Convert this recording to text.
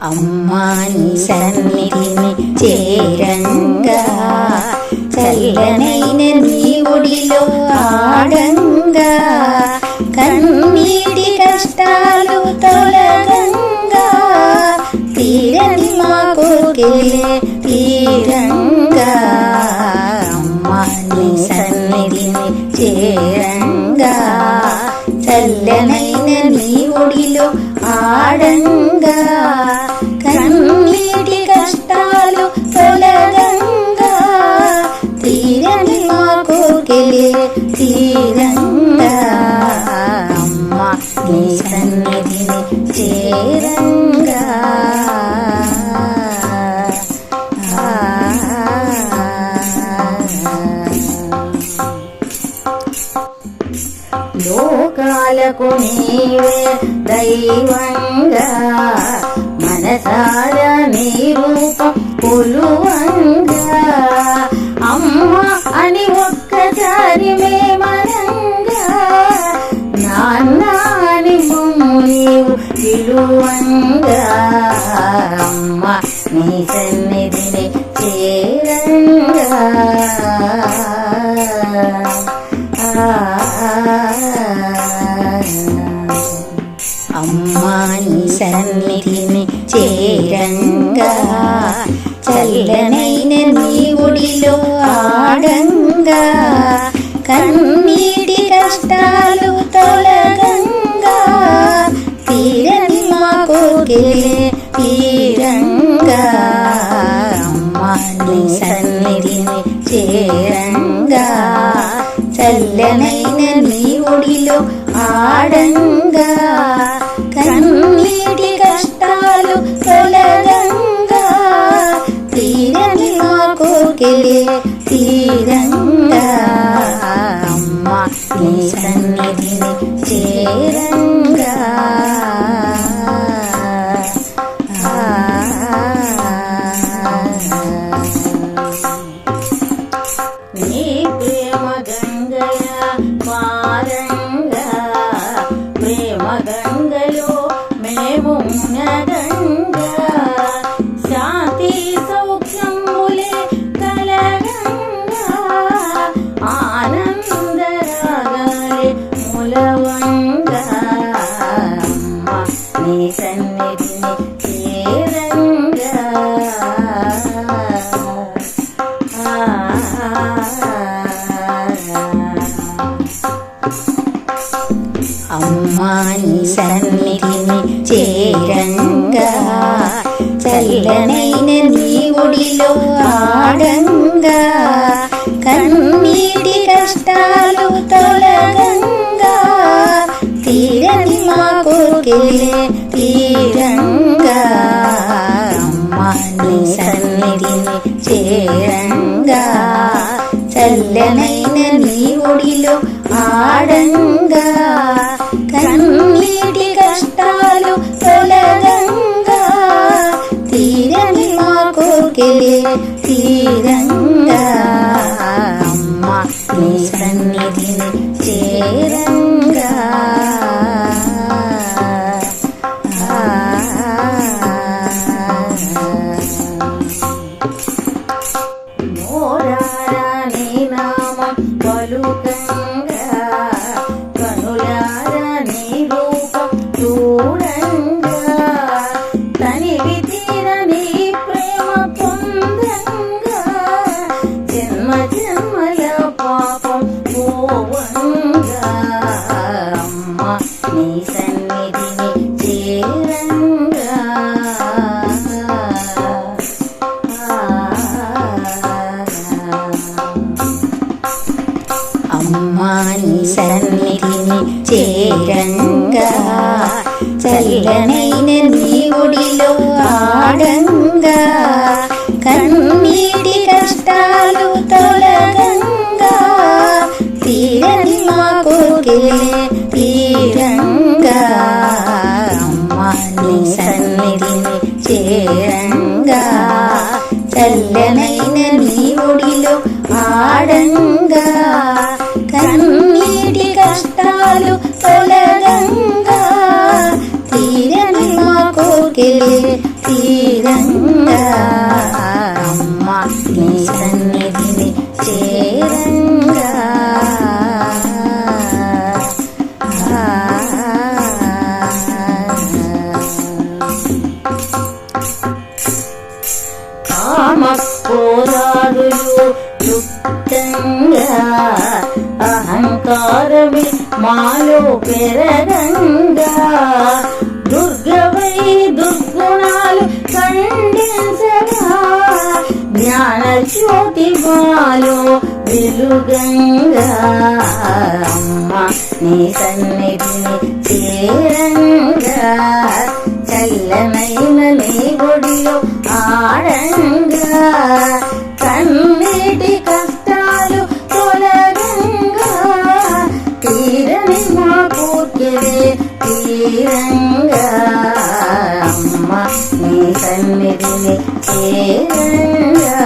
అమ్మా నీ సన్నిధిని చేరంగా చల్లనైన నీ ఒడిలో ఆడంగా కన్నీటి కష్టాలు తొలగంగా తీరని మా కోరికలే తీరంగా అమ్మా నీ సన్నిధిని చేరంగా చల్లనైన నీ ఒడిలో ఆడంగా కన్నీటి కష్టాలు తొలగంగా తీరని మా కోరికలే తీరంగా అమ్మా నీ సన్నిధిని చేరంగా లోకాలకు నీవే దైవంగా మనసారా నీ రూపం కొలువంగా అమ్మ అని ఒక్కసారి మేమనంగా నాన్న అని మమ్ము నీవు పిలువంగా అమ్మ నీ సన్నిధిని చేరంగా అమ్మా నీ సన్నిధిని చేరంగా చల్లనైన నీ ఒడిలో ఆడంగా కన్నీటి కష్టాలు తొలగంగా తీరని మా కోరికలే తీరంగా అమ్మా నీ సన్నిధిని చేరంగా చల్లనైన నీ ఒడిలో ఆడంగా కన్నీటి కష్టాలు తొలగంగా తీరని మా కోరికలే తీరంగా అమ్మా నీ సన్నిధిని చేరంగా నీ ప్రేమ గంగయ పారంగా ప్రేమ గంగలో మేము గంగా శాంతి సౌఖ్యములే కలగంగా ఆనందరాగాలే మూలవంగా అమ్మా నీ సన్నిధిని చేరంగా అమ్మా నీ సన్నిధిని చేరంగా చల్లనైన నీ ఒడిలో ఆడంగా కన్నీటి కష్టాలు తొలగంగా తీరని మా కోరికలే తీరంగా అమ్మా నీ సన్నిధిని చేరంగా చల్లనైన నీ ఒడిలో ఆడంగా కన్నీటి కష్టాలు తొలగంగా తీరని మా కోరికలే తీరంగా అమ్మా నీ సన్నిధిని చేరంగా మోరారా నీ నామం పలుకంగా కనులారా నీ రూపం చూడంగా తనివి తీర నీ ప్రేమ పొందంగా జన్మ జన్మల పాపం పోవంగా అమ్మా నీ సన్నిధిని చేరంగా అమ్మా నీ సన్నిధిని చేరంగా చల్లనైన నీ ఒడిలో ఆడంగా కన్నీటి కష్టాలు తొలగంగా తీరని మా కోరికలే తీరంగా అమ్మా నీ సన్నిధిని చేరంగా చల్లనైన నీ ఒడిలో ఆడంగా కన్నీటి కష్టాలు తొలగంగా తీరని మా కోరికలే కోర్కెలే తీరంగా అమ్మ నీ సన్నిధిని చేరంగా కామక్రోధాదులు యుక్తంగా అహంకారమే మాలో పెరగంగా దుర్గవై దుర్గుణాలు ఖండించగా జ్ఞాన జ్యోతి మాలో వెలుగంగా అమ్మ నీ సన్నిధిని చేరంగా చల్లనైన నీ ఒడిలో ఆడంగా కన్నీటి కష్టాలు తొలగంగా తీరని మా కోర్కెలే తీరంగా అమ్మ నీ సన్నిధిని చేరంగా